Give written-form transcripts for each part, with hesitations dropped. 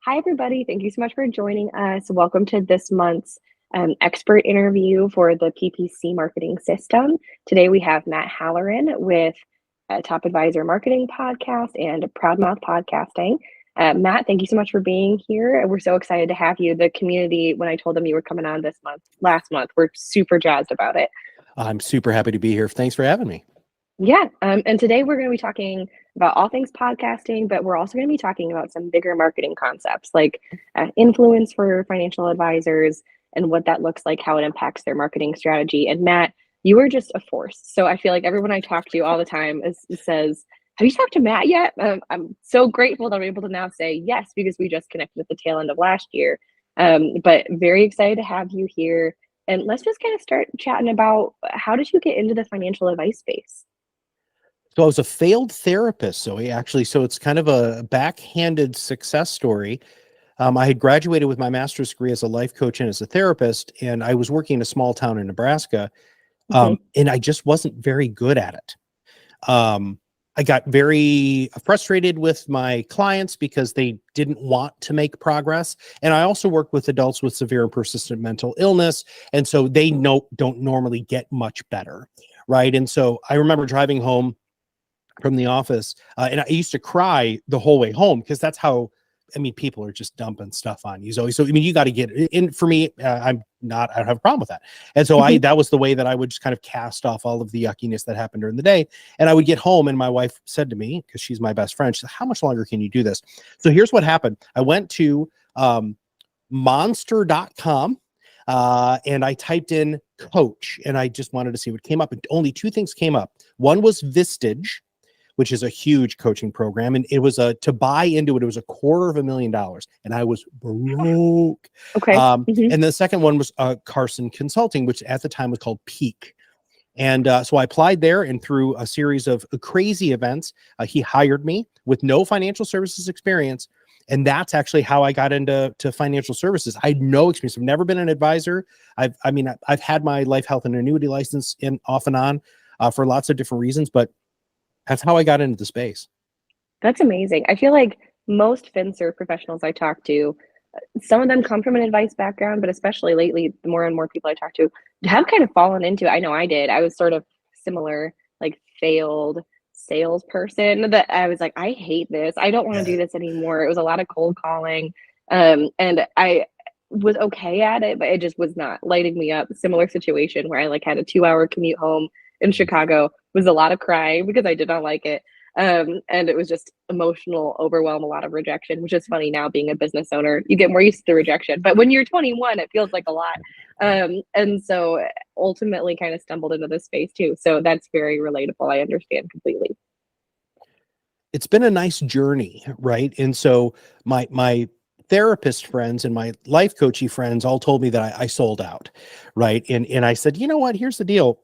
Hi, everybody. Thank you so much for joining us. Welcome to this month's expert interview for the PPC Marketing System. Today, we have Matt Halloran with Top Advisor Marketing Podcast and ProudMouth Podcasting. Matt, thank you so much for being here. We're so excited to have you. The community, when I told them you were coming on last month, we're super jazzed about it. I'm super happy to be here. Thanks for having me. Yeah, and today we're going to be talking about all things podcasting, but we're also going to be talking about some bigger marketing concepts like influence for financial advisors and what that looks like, how it impacts their marketing strategy. And Matt, you are just a force. So I feel like everyone I talk to all the time says, have you talked to Matt yet? I'm so grateful that I'm able to now say yes, because we just connected at the tail end of last year. But very excited to have you here. And let's just kind of start chatting about how did you get into the financial advice space? So I was a failed therapist. So it's kind of a backhanded success story. I had graduated with my master's degree as a life coach and as a therapist, and I was working in a small town in Nebraska, and I just wasn't very good at it. I got very frustrated with my clients because they didn't want to make progress. And I also worked with adults with severe and persistent mental illness. And so they don't normally get much better. Right. And so I remember driving home from the office, and I used to cry the whole way home because that's how, people are just dumping stuff on you. So you got to get it in. For me, I don't have a problem with that. And so that was the way that I would just kind of cast off all of the yuckiness that happened during the day. And I would get home and my wife said to me, because she's my best friend, she said, how much longer can you do this? So here's what happened. I went to monster.com and I typed in coach, and I just wanted to see what came up. And only two things came up. One was Vistage, which is a huge coaching program. And it was to buy into it, it was $250,000. And I was broke. Okay. And the second one was Carson Consulting, which at the time was called Peak. And so I applied there, and through a series of crazy events, he hired me with no financial services experience. And that's actually how I got into financial services. I had no experience. I've never been an advisor. I've had my life, health, and annuity license off and on for lots of different reasons, but that's how I got into the space. That's amazing. I feel like most FinServ professionals I talk to, some of them come from an advice background, but especially lately, the more and more people I talk to have kind of fallen into it. I know I did. I was sort of similar, like failed salesperson that I was like, I hate this. I don't want to do this anymore. It was a lot of cold calling. And I was okay at it, but it just was not lighting me up. Similar situation where I like had a 2-hour commute home in Chicago, was a lot of crying because I did not like it. And it was just emotional overwhelm, a lot of rejection, which is funny now being a business owner. You get more used to the rejection, but when you're 21, it feels like a lot. And so ultimately kind of stumbled into this space too. So that's very relatable. I understand completely. It's been a nice journey, right? And so my therapist friends and my life coachy friends all told me that I sold out, right? And I said, you know what? Here's the deal.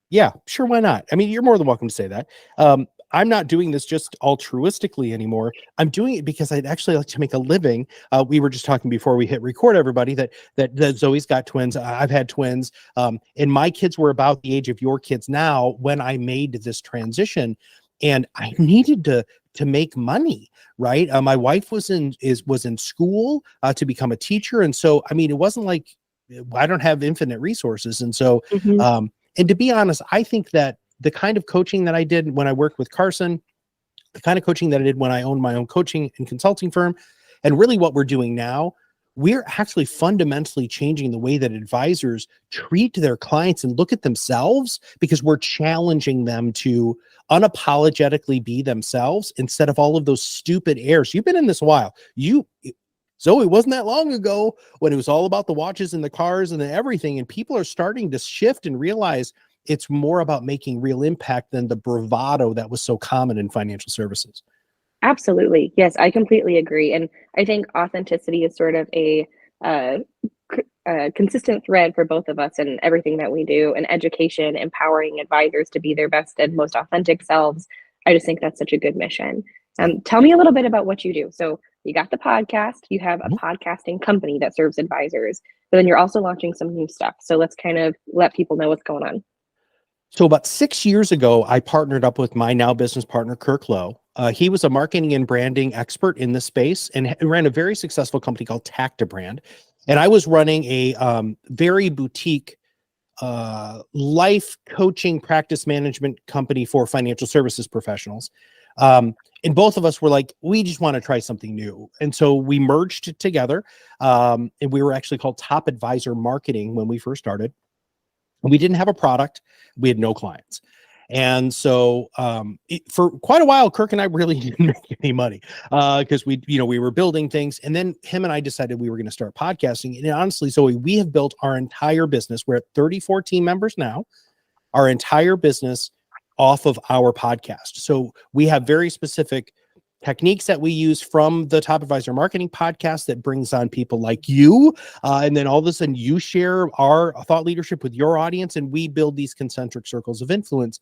Yeah, sure. Why not? You're more than welcome to say that. I'm not doing this just altruistically anymore. I'm doing it because I'd actually like to make a living. We were just talking before we hit record, everybody, that Zoe's got twins. I've had twins. And my kids were about the age of your kids now when I made this transition, and I needed to make money, right? My wife was in school to become a teacher. And so, it wasn't like I don't have infinite resources. And so, and to be honest, I think that the kind of coaching that I did when I worked with Carson, the kind of coaching that I did when I owned my own coaching and consulting firm, and really what we're doing now, we're actually fundamentally changing the way that advisors treat their clients and look at themselves, because we're challenging them to unapologetically be themselves instead of all of those stupid airs. You've been in this a while. Zoe, wasn't that long ago when it was all about the watches and the cars and everything, and people are starting to shift and realize it's more about making real impact than the bravado that was so common in financial services. Absolutely. Yes, I completely agree. And I think authenticity is sort of a consistent thread for both of us in everything that we do, and education, empowering advisors to be their best and most authentic selves. I just think that's such a good mission. Tell me a little bit about what you do. So you got the podcast, you have a podcasting company that serves advisors, but then you're also launching some new stuff. So let's kind of let people know what's going on. So about 6 years ago, I partnered up with my now business partner, Kirk Lowe. He was a marketing and branding expert in this space and ran a very successful company called Tacta Brand. And I was running a very boutique life coaching practice management company for financial services professionals. And both of us were like, we just want to try something new. And so we merged together. And we were actually called Top Advisor Marketing when we first started. We didn't have a product. We had no clients. And so for quite a while, Kirk and I really didn't make any money because we were building things. And then him and I decided we were going to start podcasting. And honestly, Zoe, we have built our entire business. We're at 34 team members now, our entire business off of our podcast. So we have very specific techniques that we use from the Top Advisor Marketing podcast that brings on people like you. And then all of a sudden you share our thought leadership with your audience and we build these concentric circles of influence.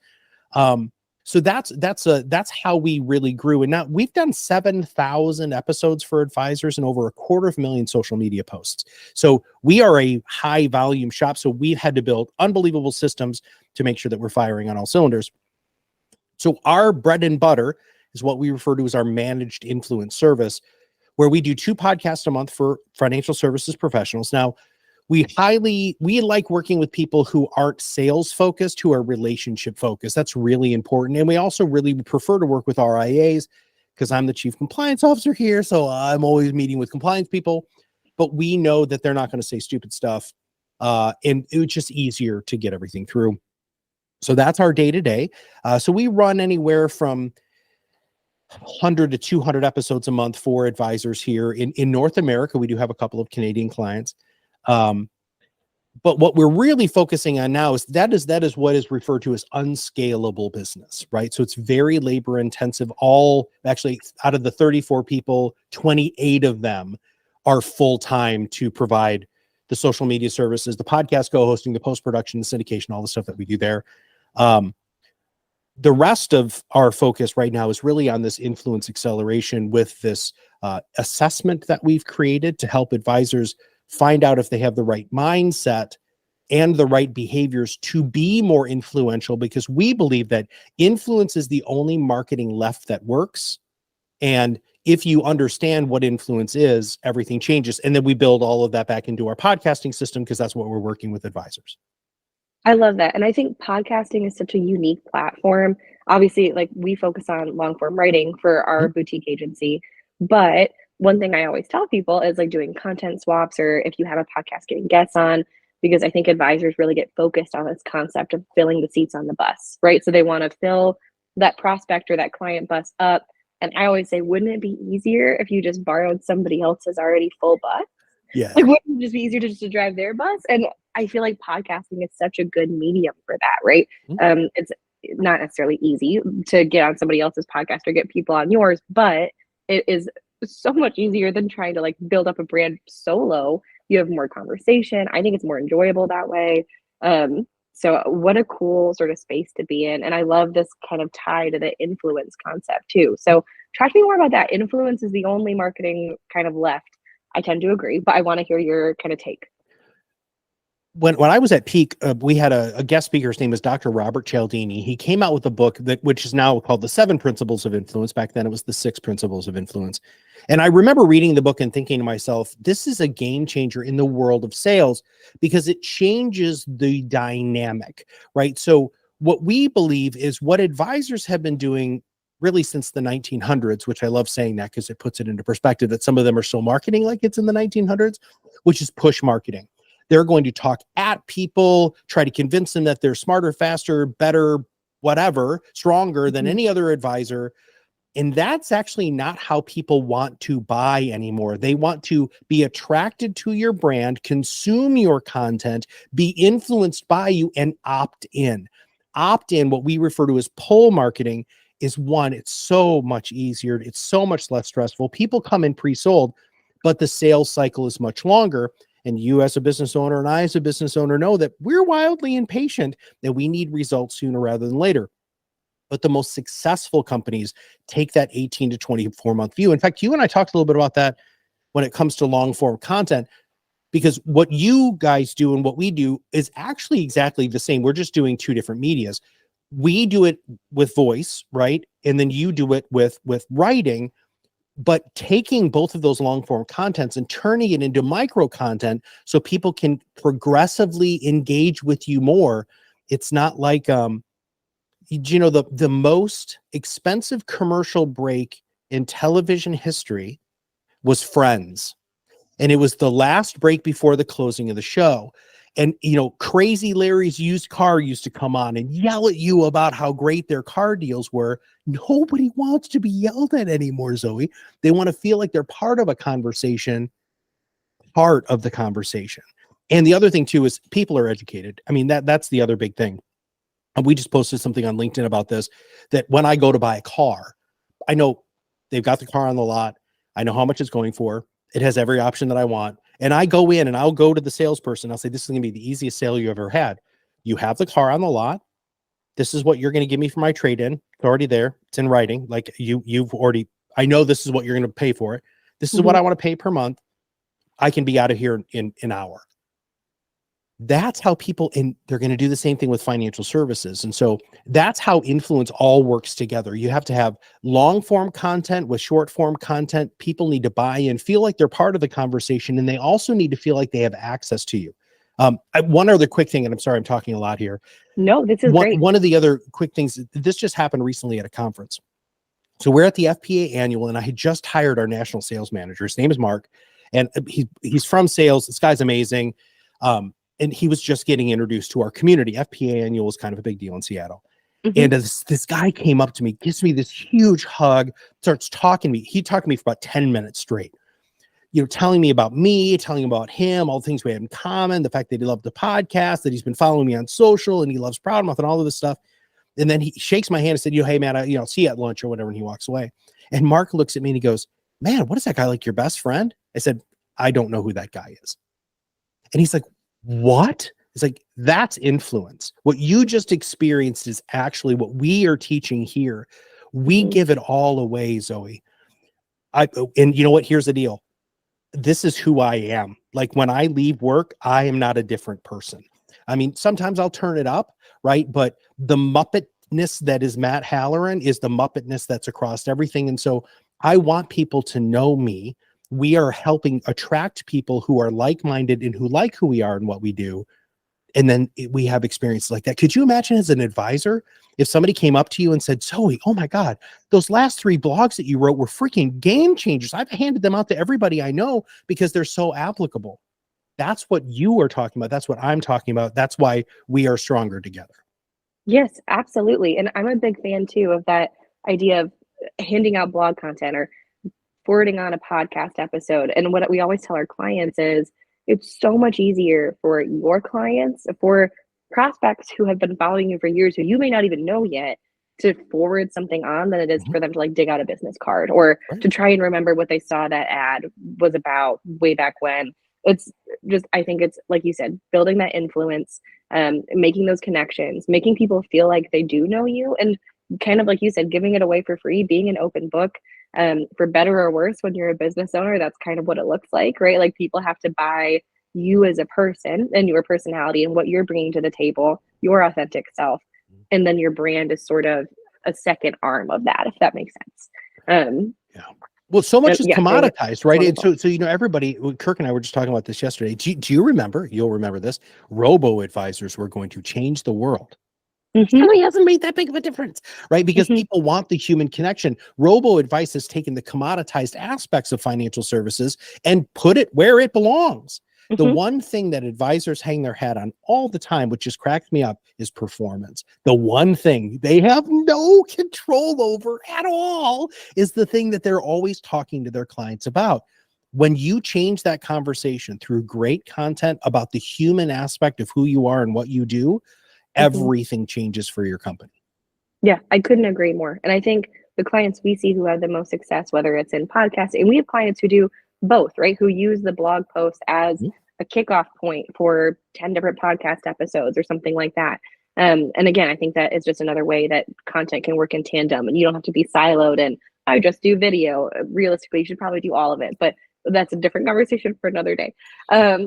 So that's how we really grew. And now we've done 7,000 episodes for advisors and over 250,000 social media posts. So we are a high volume shop. So we've had to build unbelievable systems to make sure that we're firing on all cylinders. So our bread and butter is what we refer to as our managed influence service, where we do 2 podcasts a month for financial services professionals. Now, we like working with people who aren't sales focused, who are relationship focused. That's really important. And we also really prefer to work with RIAs because I'm the chief compliance officer here. So I'm always meeting with compliance people, but we know that they're not going to say stupid stuff. And it's just easier to get everything through. So that's our day to day. So we run anywhere from 100 to 200 episodes a month for advisors here in North America. We do have a couple of Canadian clients. But what we're really focusing on now is that is what is referred to as unscalable business, right? So it's very labor intensive. Actually, out of the 34 people, 28 of them are full-time to provide the social media services, the podcast co-hosting, the post-production, the syndication, all the stuff that we do there. The rest of our focus right now is really on this influence acceleration with this assessment that we've created to help advisors find out if they have the right mindset and the right behaviors to be more influential, because we believe that influence is the only marketing left that works. And if you understand what influence is, everything changes. And then we build all of that back into our podcasting system because that's what we're working with advisors. I love that. And I think podcasting is such a unique platform. Obviously, like we focus on long form writing for our boutique agency. But one thing I always tell people is like doing content swaps, or if you have a podcast, getting guests on, because I think advisors really get focused on this concept of filling the seats on the bus, right? So they want to fill that prospect or that client bus up. And I always say, wouldn't it be easier if you just borrowed somebody else's already full bus? Yeah. Like, wouldn't it just be easier to drive their bus? And I feel like podcasting is such a good medium for that, right? It's not necessarily easy to get on somebody else's podcast or get people on yours, but it is so much easier than trying to like build up a brand solo. You have more conversation. I think it's more enjoyable that way. So what a cool sort of space to be in. And I love this kind of tie to the influence concept too. So talk to me more about that. Influence is the only marketing kind of left. I tend to agree, but I want to hear your kind of take. When I was at Peak, we had a guest speaker. His name is Dr. Robert Cialdini. He came out with a book which is now called The 7 Principles of Influence. Back then it was The 6 Principles of Influence. And I remember reading the book and thinking to myself, this is a game changer in the world of sales because it changes the dynamic, right? So what we believe is what advisors have been doing really since the 1900s, which I love saying that because it puts it into perspective that some of them are still marketing like it's in the 1900s, which is push marketing. They're going to talk at people, try to convince them that they're smarter, faster, better, whatever, stronger than any other advisor. And that's actually not how people want to buy anymore. They want to be attracted to your brand, consume your content, be influenced by you, and opt in. Opt in, what we refer to as pull marketing, is one, it's so much easier. It's so much less stressful. People come in pre-sold, but the sales cycle is much longer. And you as a business owner and I as a business owner know that we're wildly impatient, that we need results sooner rather than later. But the most successful companies take that 18 to 24 month view. In fact, you and I talked a little bit about that when it comes to long form content. because what you guys do and what we do is actually exactly the same. We're just doing two different medias. We do it with voice, right? And then you do it with writing, but taking both of those long form contents and turning it into micro content so people can progressively engage with you more. It's not like, the most expensive commercial break in television history was Friends. And it was the last break before the closing of the show. And, Crazy Larry's used car used to come on and yell at you about how great their car deals were. Nobody wants to be yelled at anymore, Zoe. They want to feel like they're part of a conversation, part of the conversation. And the other thing too is people are educated. I mean, that's the other big thing. And we just posted something on LinkedIn about this, that when I go to buy a car, I know they've got the car on the lot. I know how much it's going for. It has every option that I want. And I go in and I'll go to the salesperson. I'll say, this is going to be the easiest sale you ever had. You have the car on the lot. This is what you're going to give me for my trade-in. It's already there. It's in writing. Like you've already, I know this is what you're going to pay for it. This is what I want to pay per month. I can be out of here in an hour. That's how people, and they're going to do the same thing with financial services. And so that's how influence all works together. You have to have long form content with short form content. People need to buy in, feel like they're part of the conversation, and they also need to feel like they have access to you. One other quick thing, and I'm sorry, I'm talking a lot here. No, this is great. One of the other quick things, this just happened recently at a conference. So we're at the FPA annual, and I had just hired our national sales manager. His name is Mark, and he's from sales. This guy's amazing. And he was just getting introduced to our community. FPA annual is kind of a big deal in Seattle. And this guy came up to me, gives me this huge hug, starts talking to me. He talked to me for about 10 minutes straight, telling me about me, telling about him, all the things we have in common, the fact that he loved the podcast, that he's been following me on social, and he loves ProudMouth and all of this stuff. And then he shakes my hand and said, hey, man, I'll see you at lunch or whatever. And he walks away. And Mark looks at me and he goes, man, what is that guy, like your best friend? I said, I don't know who that guy is. And he's like, what? It's like, that's influence. What you just experienced is actually what we are teaching here. We give it all away, Zoe. And you know what? Here's the deal. This is who I am. Like when I leave work, I am not a different person. I mean, sometimes I'll turn it up, right? But the Muppetness that is Matt Halloran is the Muppetness that's across everything. And so I want people to know me. We are helping attract people who are like-minded and who like who we are and what we do. And then we have experiences like that. Could you imagine as an advisor, if somebody came up to you and said, Zoe, oh my God, those last 3 blogs that you wrote were freaking game changers. I've handed them out to everybody I know because they're so applicable. That's what you are talking about. That's what I'm talking about. That's why we are stronger together. Yes, absolutely. And I'm a big fan too of that idea of handing out blog content or forwarding on a podcast episode. And what we always tell our clients is it's so much easier for your clients, for prospects who have been following you for years, who you may not even know yet, to forward something on than it is for them to dig out a business card or to try and remember what they saw that ad was about way back when. It's just, I think it's like you said, building that influence, making those connections, making people feel like they do know you, and kind of like you said, giving it away for free, being an open book. For better or worse, when you're a business owner, that's kind of what it looks like, right? Like people have to buy you as a person and your personality and what you're bringing to the table, your authentic self. And then your brand is sort of a second arm of that, if that makes sense. Yeah. Well, so much is commoditized, right? Wonderful. And so, everybody, Kirk and I were just talking about this yesterday. Do you remember, you'll remember this, robo-advisors were going to change the world. It really hasn't made that big of a difference, right? Because people want the human connection. Robo-advice has taken the commoditized aspects of financial services and put it where it belongs. The one thing that advisors hang their hat on all the time, which just cracks me up, is performance. The one thing they have no control over at all is the thing that they're always talking to their clients about. When you change that conversation through great content about the human aspect of who you are and what you do, everything changes for your company. Yeah, I couldn't agree more. And I think the clients we see who have the most success, whether it's in podcasting, and we have clients who do both, right? Who use the blog post as a kickoff point for 10 different podcast episodes or something like that. And again, I think that is just another way that content can work in tandem, and you don't have to be siloed and I just do video. Realistically, you should probably do all of it, but that's a different conversation for another day,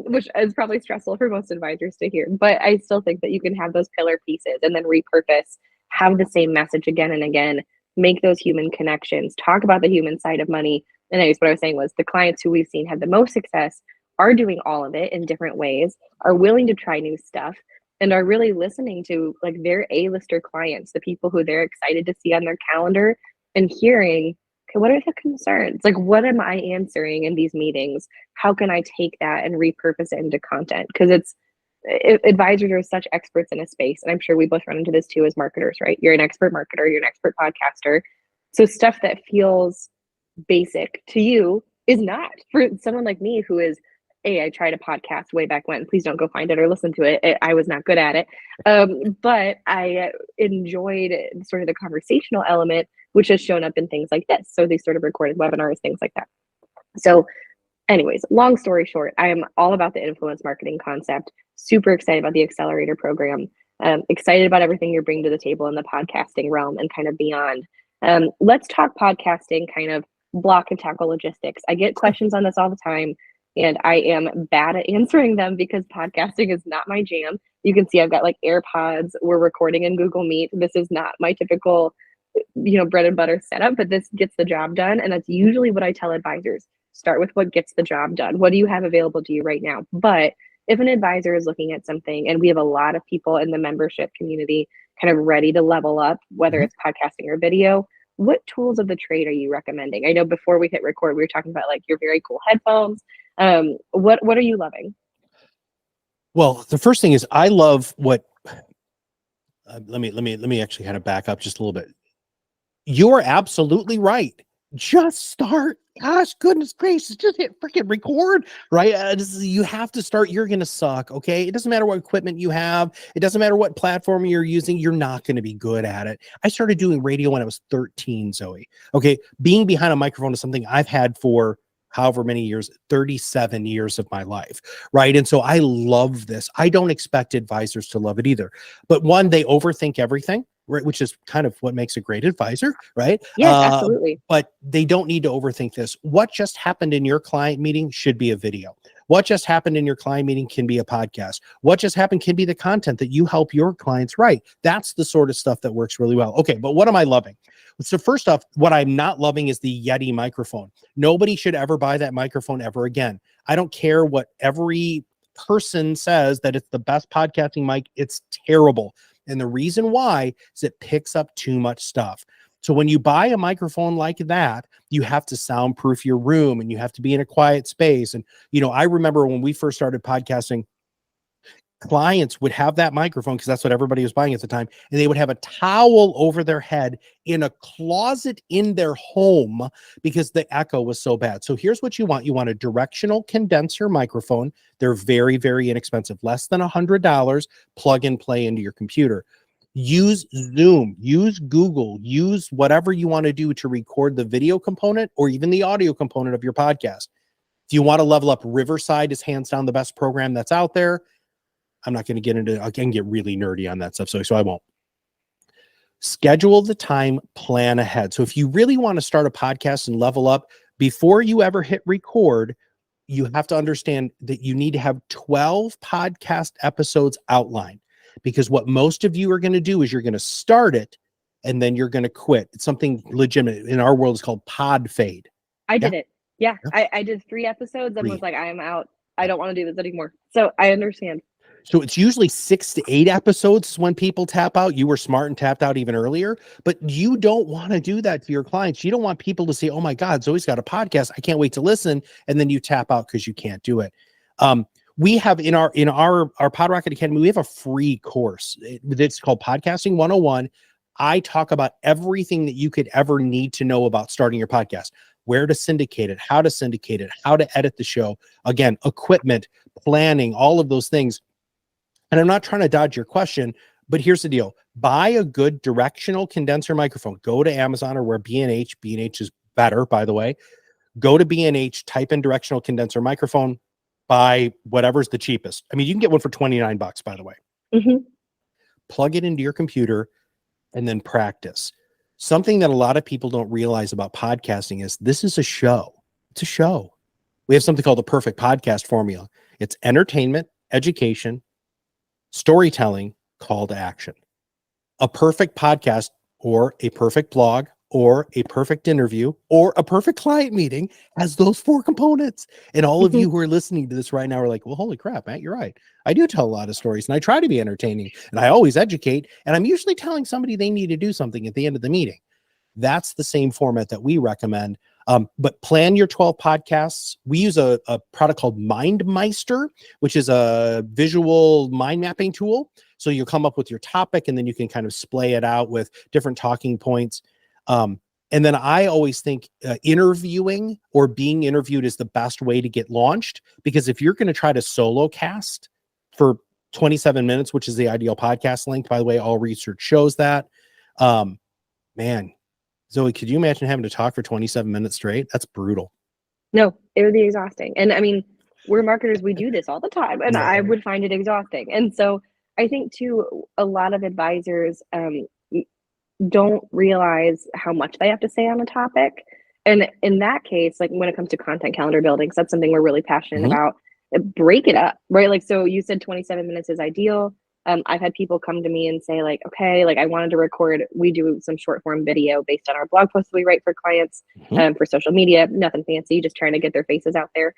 which is probably stressful for most advisors to hear. But I still think that you can have those pillar pieces and then repurpose, have the same message again and again, make those human connections, talk about the human side of money. And anyways, what I was saying was the clients who we've seen have the most success are doing all of it in different ways, are willing to try new stuff, and are really listening to like their A-lister clients, the people who they're excited to see on their calendar, and hearing, okay, what are the concerns? Like, what am I answering in these meetings? How can I take that and repurpose it into content? Because advisors are such experts in a space, and I'm sure we both run into this too as marketers, right? You're an expert marketer, you're an expert podcaster. So stuff that feels basic to you is not for someone like me who is, hey, I tried a podcast way back when. Please don't go find it or listen to it. I was not good at it. But I enjoyed sort of the conversational element, which has shown up in things like this. So these sort of recorded webinars, things like that. So anyways, long story short, I am all about the influence marketing concept. Super excited about the accelerator program. Excited about everything you're bringing to the table in the podcasting realm and kind of beyond. Let's talk podcasting, kind of block and tackle logistics. I get questions on this all the time, and I am bad at answering them because podcasting is not my jam. You can see I've got like AirPods. We're recording in Google Meet. This is not my typical, bread and butter setup, but this gets the job done. And that's usually what I tell advisors. Start with what gets the job done. What do you have available to you right now? But if an advisor is looking at something, and we have a lot of people in the membership community kind of ready to level up, whether it's podcasting or video, what tools of the trade are you recommending? I know before we hit record, we were talking about like your very cool headphones. What are you loving? Well, the first thing is I love what. Let me actually kind of back up just a little bit. You're absolutely right. Just start. Gosh, goodness gracious, just hit freaking record, right? You have to start. You're going to suck, okay? It doesn't matter what equipment you have. It doesn't matter what platform you're using. You're not going to be good at it. I started doing radio when I was 13, Zoe. Okay, being behind a microphone is something I've had for however many years, 37 years of my life, right? And so I love this. I don't expect advisors to love it either. But one, they overthink everything, right? Which is kind of what makes a great advisor, right? Yes, absolutely. But they don't need to overthink this. What just happened in your client meeting should be a video. What just happened in your client meeting can be a podcast. What just happened can be the content that you help your clients write. That's the sort of stuff that works really well. Okay, but what am I loving? So first off, what I'm not loving is the Yeti microphone. Nobody should ever buy that microphone ever again. I don't care what every person says that it's the best podcasting mic. It's terrible. And the reason why is it picks up too much stuff. So when you buy a microphone like that, you have to soundproof your room and you have to be in a quiet space. And, I remember when we first started podcasting, clients would have that microphone because that's what everybody was buying at the time. And they would have a towel over their head in a closet in their home because the echo was so bad. So here's what you want. You want a directional condenser microphone. They're very, very inexpensive, less than $100, plug and play into your computer. Use Zoom, use Google, use whatever you want to do to record the video component or even the audio component of your podcast. If you want to level up, Riverside is hands down the best program that's out there. I'm not going to get into, I can get really nerdy on that stuff, so I won't. Schedule the time, plan ahead. So if you really want to start a podcast and level up, before you ever hit record, you have to understand that you need to have 12 podcast episodes outlined, because what most of you are going to do is you're going to start it and then you're going to quit. It's something legitimate. In our world, it's called pod fade. I did it. Yeah. I did 3 episodes and was like, I am out. I don't want to do this anymore. So I understand. So it's usually 6 to 8 episodes when people tap out. You were smart and tapped out even earlier, but you don't want to do that to your clients. You don't want people to say, oh my God, Zoe's got a podcast. I can't wait to listen. And then you tap out because you can't do it. We have in our PodRocket Academy, we have a free course. It's called Podcasting 101. I talk about everything that you could ever need to know about starting your podcast, where to syndicate it, how to edit the show. Again, equipment, planning, all of those things. And I'm not trying to dodge your question, but here's the deal. Buy a good directional condenser microphone. Go to Amazon or where B&H is better, by the way. Go to B&H, type in directional condenser microphone, buy whatever's the cheapest. I mean, you can get one for $29, by the way. Mm-hmm. Plug it into your computer and then practice. Something that a lot of people don't realize about podcasting is this is a show. It's a show. We have something called the perfect podcast formula. It's entertainment, education, storytelling, call to action. A perfect podcast or a perfect blog or a perfect interview or a perfect client meeting has those 4 components. And all of you who are listening to this right now are like, well, holy crap, Matt, you're right. I do tell a lot of stories and I try to be entertaining and I always educate. And I'm usually telling somebody they need to do something at the end of the meeting. That's the same format that we recommend. But plan your 12 podcasts. We use a product called MindMeister, which is a visual mind mapping tool. So you'll come up with your topic and then you can kind of splay it out with different talking points. And then I always think interviewing or being interviewed is the best way to get launched, because if you're going to try to solo cast for 27 minutes, which is the ideal podcast length, by the way, all research shows that, man, Zoe, could you imagine having to talk for 27 minutes straight? That's brutal. No, it would be exhausting. And I mean, we're marketers, we do this all the time, and I would find it exhausting. And so I think too, a lot of advisors don't realize how much they have to say on a topic. And in that case, like when it comes to content calendar building, so that's something we're really passionate about, break it up, right? Like, so you said 27 minutes is ideal. I've had people come to me and say like, okay, like I wanted to record, we do some short form video based on our blog posts we write for clients, for social media, nothing fancy, just trying to get their faces out there.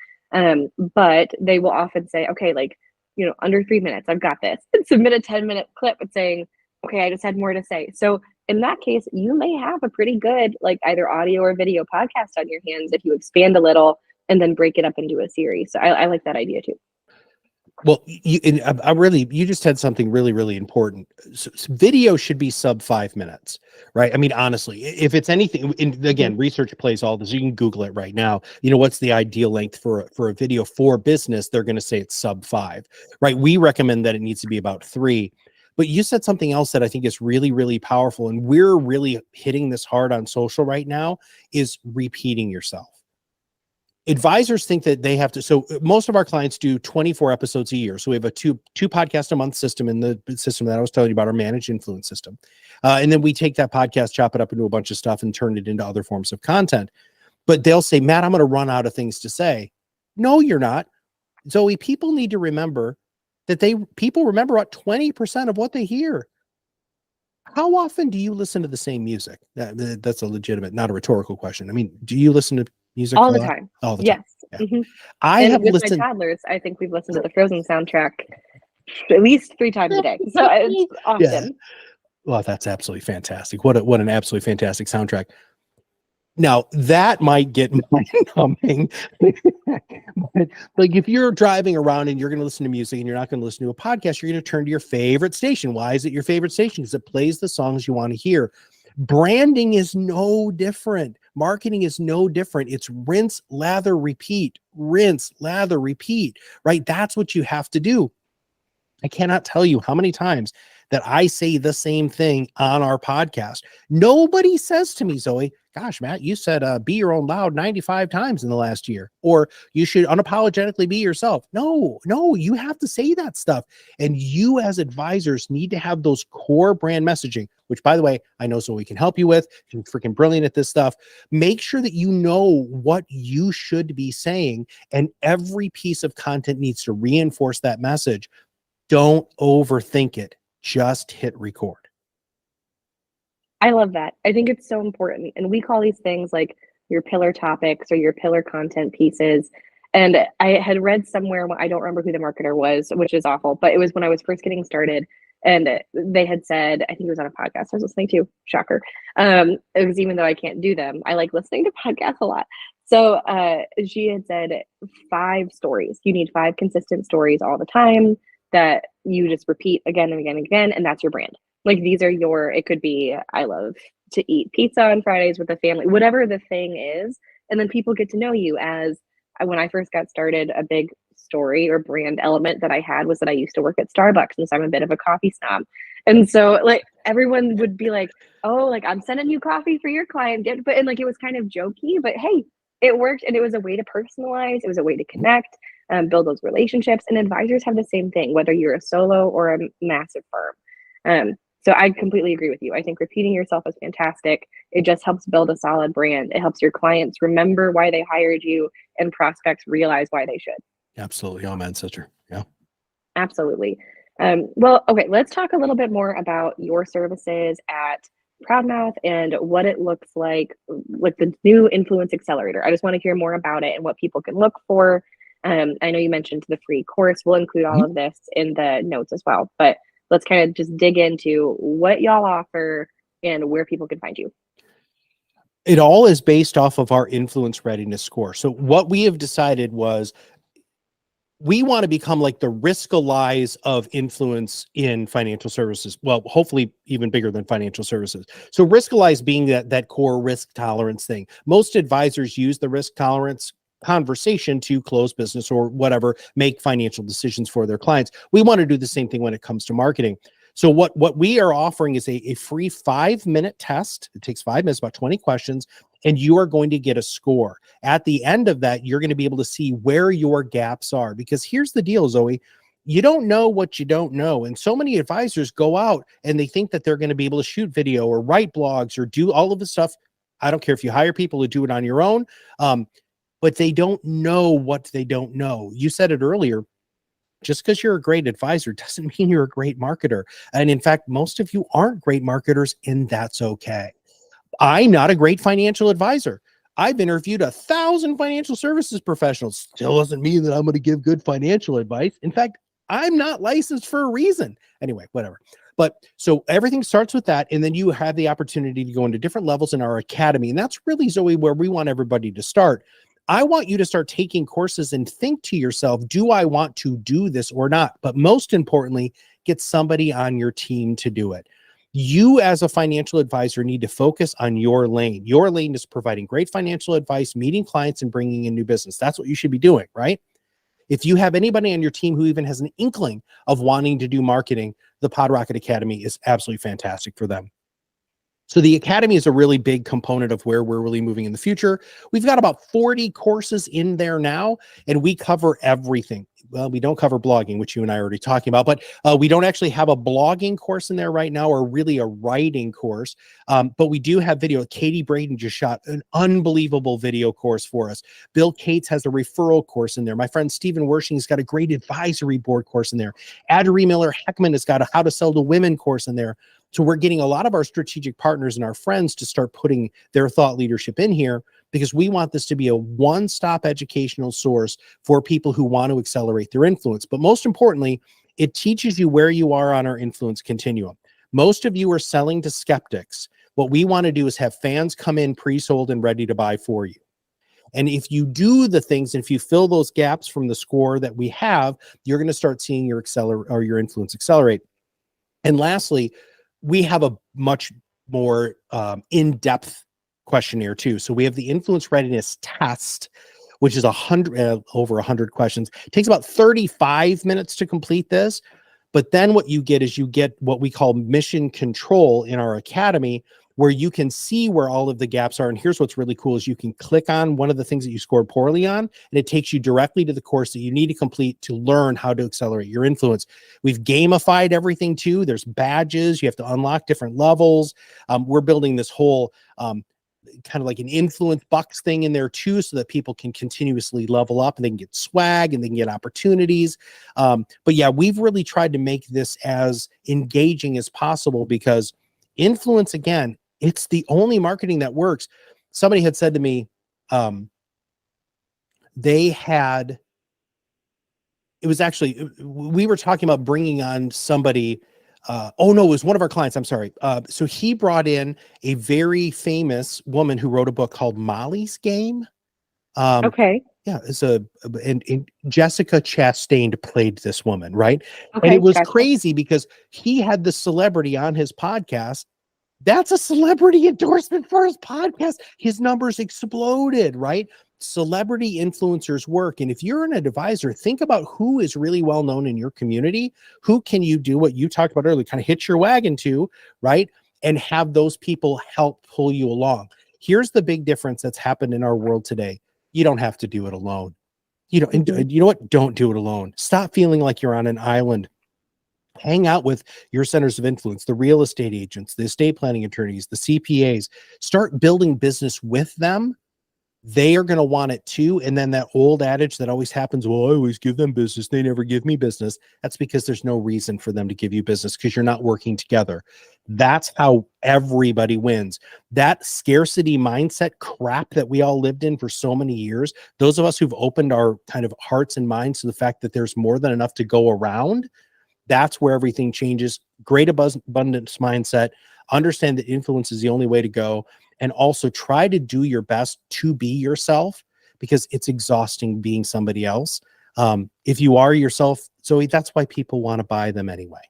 But they will often say, okay, like, you know, under 3 minutes, I've got this, and submit a 10-minute clip and saying, okay, I just had more to say. So in that case, you may have a pretty good, like either audio or video podcast on your hands if you expand a little and then break it up into a series. So I like that idea too. Well, you just had something really, really important. So video should be sub 5 minutes, right? I mean, honestly, if it's anything, and again, research plays all this. You can Google it right now. You know, what's the ideal length for a video for business? They're going to say it's sub 5, right? We recommend that it needs to be about 3. But you said something else that I think is really, really powerful, and we're really hitting this hard on social right now, is repeating yourself. Advisors think that they have to, so most of our clients do 24 episodes a year. So we have a two podcast a month system in the system that I was telling you about, our managed influence system. And then we take that podcast, chop it up into a bunch of stuff and turn it into other forms of content. But they'll say, Matt, I'm going to run out of things to say. No, you're not. Zoe, people need to remember that people remember about 20% of what they hear. How often do you listen to the same music? That's a legitimate, not a rhetorical question. I mean, do you listen to music all the time? All the time. Yes. Yeah. I and have with listened. My toddlers, I think we've listened to the Frozen soundtrack at least 3 times a day. So it's often. Yeah. Well, that's absolutely fantastic. What an absolutely fantastic soundtrack. Now that might get mind-numbing, but like if you're driving around and you're going to listen to music and you're not going to listen to a podcast, you're going to turn to your favorite station. Why is it your favorite station? Because it plays the songs you want to hear. Branding is no different. Marketing is no different. It's rinse, lather, repeat, rinse, lather, repeat, right? That's what you have to do. I cannot tell you how many times that I say the same thing on our podcast. Nobody says to me, Zoe, gosh, Matt, you said be your own loud 95 times in the last year, or you should unapologetically be yourself. No, you have to say that stuff. And you as advisors need to have those core brand messaging, which by the way, I know Zoe can help you with. She's freaking brilliant at this stuff. Make sure that you know what you should be saying, and every piece of content needs to reinforce that message. Don't overthink it. Just hit record. I love that. I think it's so important. And we call these things like your pillar topics or your pillar content pieces. And I had read somewhere, I don't remember who the marketer was, which is awful, but it was when I was first getting started. And they had said, I think it was on a podcast I was listening to, shocker. It was, even though I can't do them, I like listening to podcasts a lot. So she had said 5 stories. You need 5 consistent stories all the time that you just repeat again and again and again, and that's your brand. Like these are it could be, I love to eat pizza on Fridays with the family, whatever the thing is. And then people get to know you as, when I first got started, a big story or brand element that I had was that I used to work at Starbucks, and so I'm a bit of a coffee snob. And so like everyone would be like, oh, like I'm sending you coffee for your client. And like it was kind of jokey, but hey, it worked. And it was a way to personalize, it was a way to connect. Build those relationships. And advisors have the same thing, whether you're a solo or a massive firm. So I completely agree with you. I think repeating yourself is fantastic. It just helps build a solid brand. It helps your clients remember why they hired you and prospects realize why they should. Absolutely. Amen, sister. Yeah. Absolutely. Well, okay, let's talk a little bit more about your services at ProudMouth and what it looks like with the new Influence Accelerator. I just want to hear more about it and what people can look for. I know you mentioned the free course. We'll include all Mhm. of this in the notes as well, but let's kind of just dig into what y'all offer and where people can find you. It all is based off of our influence readiness score. So what we have decided was we want to become like the Riskalyze of influence in financial services. Well, hopefully even bigger than financial services. So Riskalyze being that core risk tolerance thing. Most advisors use the risk tolerance conversation to close business or whatever, make financial decisions for their clients. We want to do the same thing when it comes to marketing. So what we are offering is a free 5-minute test. It takes 5 minutes, about 20 questions, and you are going to get a score. At the end of that, you're going to be able to see where your gaps are. Because here's the deal, Zoe. You don't know what you don't know. And so many advisors go out and they think that they're going to be able to shoot video or write blogs or do all of the stuff. I don't care if you hire people to do it on your own, but they don't know what they don't know. You said it earlier. Just because you're a great advisor doesn't mean you're a great marketer. And in fact, most of you aren't great marketers, and that's okay. I'm not a great financial advisor. I've interviewed 1,000 financial services professionals. Still doesn't mean that I'm going to give good financial advice. In fact, I'm not licensed for a reason. Anyway, whatever. But so everything starts with that. And then you have the opportunity to go into different levels in our academy. And that's really, Zoe, where we want everybody to start. I want you to start taking courses and think to yourself, do I want to do this or not? But most importantly, get somebody on your team to do it. You as a financial advisor need to focus on your lane. Your lane is providing great financial advice, meeting clients, and bringing in new business. That's what you should be doing, right? If you have anybody on your team who even has an inkling of wanting to do marketing, the PodRocket Academy is absolutely fantastic for them. So the Academy is a really big component of where we're really moving in the future. We've got about 40 courses in there now, and we cover everything. Well, we don't cover blogging, which you and I are already talking about, but we don't actually have a blogging course in there right now, or really a writing course. But we do have video. Katie Braden just shot an unbelievable video course for us. Bill Cates has a referral course in there. My friend Stephen Wershing's got a great advisory board course in there. Adri Miller Heckman has got a how to sell to women course in there. So we're getting a lot of our strategic partners and our friends to start putting their thought leadership in here, because we want this to be a one-stop educational source for people who want to accelerate their influence. But most importantly, it teaches you where you are on our influence continuum. Most of you are selling to skeptics. What we want to do is have fans come in pre-sold and ready to buy for you. And if you do the things, and if you fill those gaps from the score that we have, you're going to start seeing your your influence accelerate. And lastly, we have a much more in-depth questionnaire too. So we have the influence readiness test, which is over 100 questions. It takes about 35 minutes to complete this. But then what you get is you get what we call mission control in our academy, where you can see where all of the gaps are. And here's what's really cool is you can click on one of the things that you scored poorly on, and it takes you directly to the course that you need to complete to learn how to accelerate your influence. We've gamified everything too. There's badges. You have to unlock different levels. We're building this whole kind of like an influence bucks thing in there too, so that people can continuously level up and they can get swag and they can get opportunities. But yeah, we've really tried to make this as engaging as possible, because influence, again, it's the only marketing that works. Somebody had said to me, it was actually, we were talking about bringing on somebody. Oh no, it was one of our clients. I'm sorry. So he brought in a very famous woman who wrote a book called Molly's Game. Okay. Yeah, and Jessica Chastain played this woman, right? And it Okay. was Gotcha. crazy because he had the celebrity on his podcast. That's a celebrity endorsement for his podcast. His numbers exploded, right? Celebrity influencers work. And if you're an advisor, think about who is really well known in your community. Who can you do what you talked about earlier, kind of hitch your wagon to, right? And have those people help pull you along. Here's the big difference that's happened in our world today. You don't have to do it alone. You know, and you know what? Don't do it alone. Stop feeling like you're on an island. hang out with your centers of influence, the real estate agents, the estate planning attorneys, the CPAs, start building business with them. They are going to want it too. And then that old adage that always happens, well, I always give them business, they never give me business. That's because there's no reason for them to give you business, because you're not working together. That's how everybody wins. That scarcity mindset crap that we all lived in for so many years, those of us who've opened our kind of hearts and minds to the fact that there's more than enough to go around, that's where everything changes. Great abundance mindset. Understand that influence is the only way to go. And also try to do your best to be yourself, because it's exhausting being somebody else. If you are yourself, Zoe, that's why people want to buy them anyway.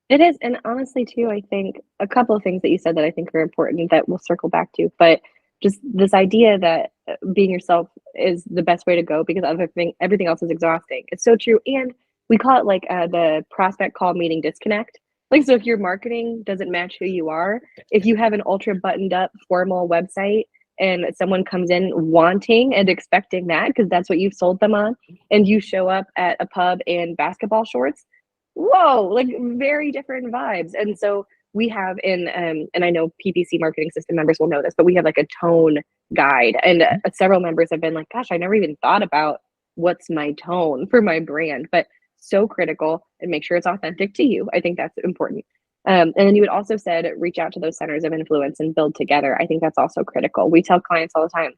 It is. And honestly, too, I think a couple of things that you said that I think are important that we'll circle back to, but just this idea that being yourself is the best way to go because everything else is exhausting. It's so true. And we call it like the prospect call meeting disconnect. Like, so if your marketing doesn't match who you are, if you have an ultra buttoned up formal website and someone comes in wanting and expecting that because that's what you've sold them on, and you show up at a pub in basketball shorts, whoa, like very different vibes. And so we have and I know PPC Marketing System members will know this, but we have like a tone guide, and several members have been like, gosh, I never even thought about what's my tone for my brand, but so critical, and make sure it's authentic to you. I think that's important. And then you had also said, reach out to those centers of influence and build together. I think that's also critical. We tell clients all the time,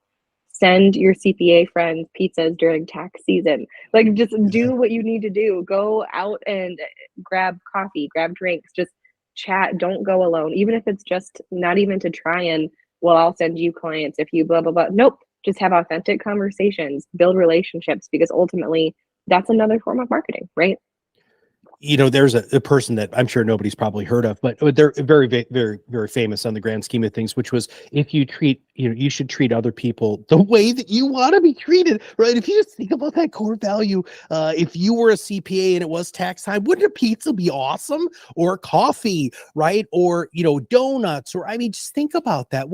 send your CPA friends pizzas during tax season. Like, just do what you need to do. Go out and grab coffee, grab drinks, just chat. Don't go alone. Even if it's just not even to try and, well, I'll send you clients if you blah, blah, blah. Nope. Just have authentic conversations, build relationships, because ultimately that's another form of marketing, right? You know, there's a person that I'm sure nobody's probably heard of, but they're very, very, very famous on the grand scheme of things, which was, if you treat, you should treat other people the way that you want to be treated, right? If you just think about that core value, if you were a CPA and it was tax time, wouldn't a pizza be awesome? Or coffee, right? Or, donuts, or, I mean, just think about that.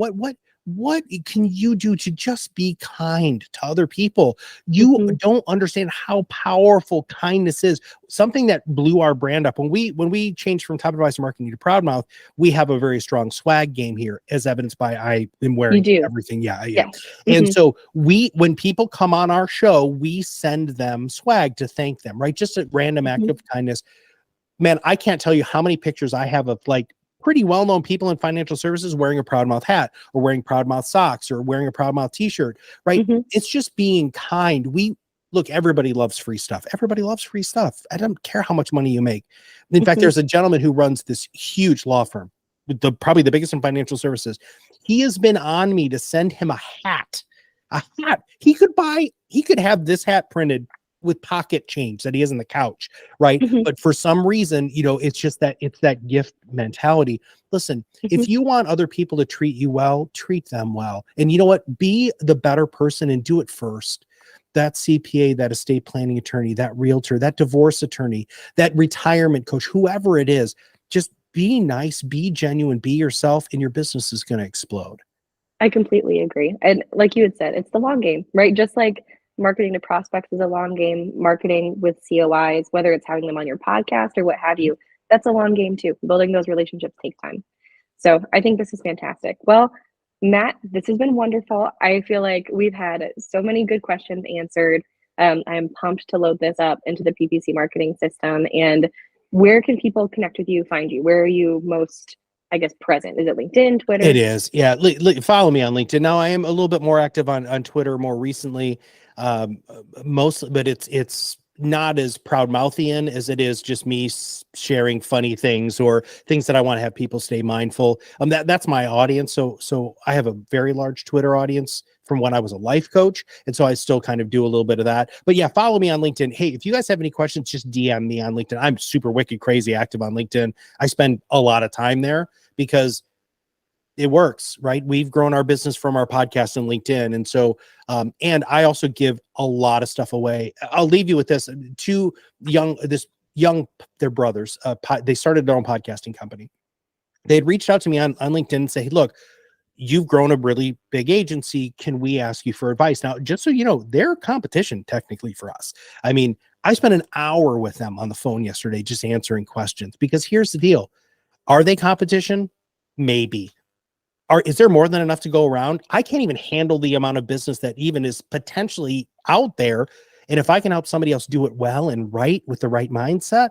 What can you do to just be kind to other people? You don't understand how powerful kindness is. Something that blew our brand up when we changed from Top Advisor Marketing to ProudMouth, we have a very strong swag game here, as evidenced by I am wearing everything. Yeah. And so when people come on our show, we send them swag to thank them, right? Just a random act of kindness. Man, I can't tell you how many pictures I have of like pretty well-known people in financial services wearing a ProudMouth hat, or wearing ProudMouth socks, or wearing a ProudMouth t-shirt, right? It's just being kind. Look, everybody loves free stuff. Everybody loves free stuff. I don't care how much money you make. In fact, there's a gentleman who runs this huge law firm, probably the biggest in financial services. He has been on me to send him a hat. He could have this hat printed with pocket change that he has in the couch, right? But for some reason, it's just it's that gift mentality. Listen, if you want other people to treat you well, treat them well. And you know what? Be the better person and do it first. That CPA, that estate planning attorney, that realtor, that divorce attorney, that retirement coach, whoever it is, just be nice, be genuine, be yourself, and your business is going to explode. I completely agree. And like you had said, it's the long game, right? Just like marketing to prospects is a long game, marketing with COIs, whether it's having them on your podcast or what have you, that's a long game too. Building those relationships take time. So I think this is fantastic. Well, Matt, this has been wonderful. I feel like we've had so many good questions answered. I'm pumped to load this up into the PPC marketing system. And where can people connect with you, find you? Where are you most, I guess, present? Is it LinkedIn, Twitter? It is. Yeah. Follow me on LinkedIn. Now I am a little bit more active on Twitter more recently. Mostly, but it's not as proudmouthian as it is just me sharing funny things or things that I want to have people stay mindful. That's my audience. So I have a very large Twitter audience from when I was a life coach. And so I still kind of do a little bit of that, but yeah, follow me on LinkedIn. Hey, if you guys have any questions, just DM me on LinkedIn. I'm super wicked crazy active on LinkedIn. I spend a lot of time there because it works, right? We've grown our business from our podcast and LinkedIn. And so, and I also give a lot of stuff away. I'll leave you with this. They're brothers. They started their own podcasting company. They had reached out to me on LinkedIn and say, hey, look, you've grown a really big agency. Can we ask you for advice? Now, just so you know, they're competition technically for us. I mean, I spent an hour with them on the phone yesterday just answering questions, because here's the deal. Are they competition? Maybe. Is there more than enough to go around? I can't even handle the amount of business that even is potentially out there. And if I can help somebody else do it well and right with the right mindset,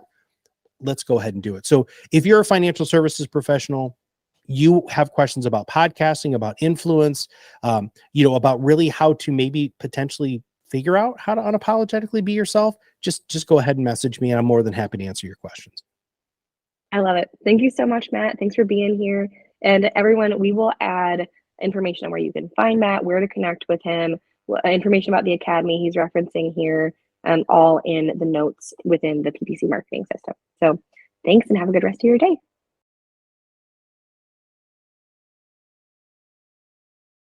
let's go ahead and do it. So if you're a financial services professional, you have questions about podcasting, about influence, about really how to maybe potentially figure out how to unapologetically be yourself, just go ahead and message me, and I'm more than happy to answer your questions. I love it. Thank you so much, Matt. Thanks for being here. And everyone, we will add information on where you can find Matt, where to connect with him, information about the academy he's referencing here, all in the notes within the PPC marketing system. So thanks and have a good rest of your day.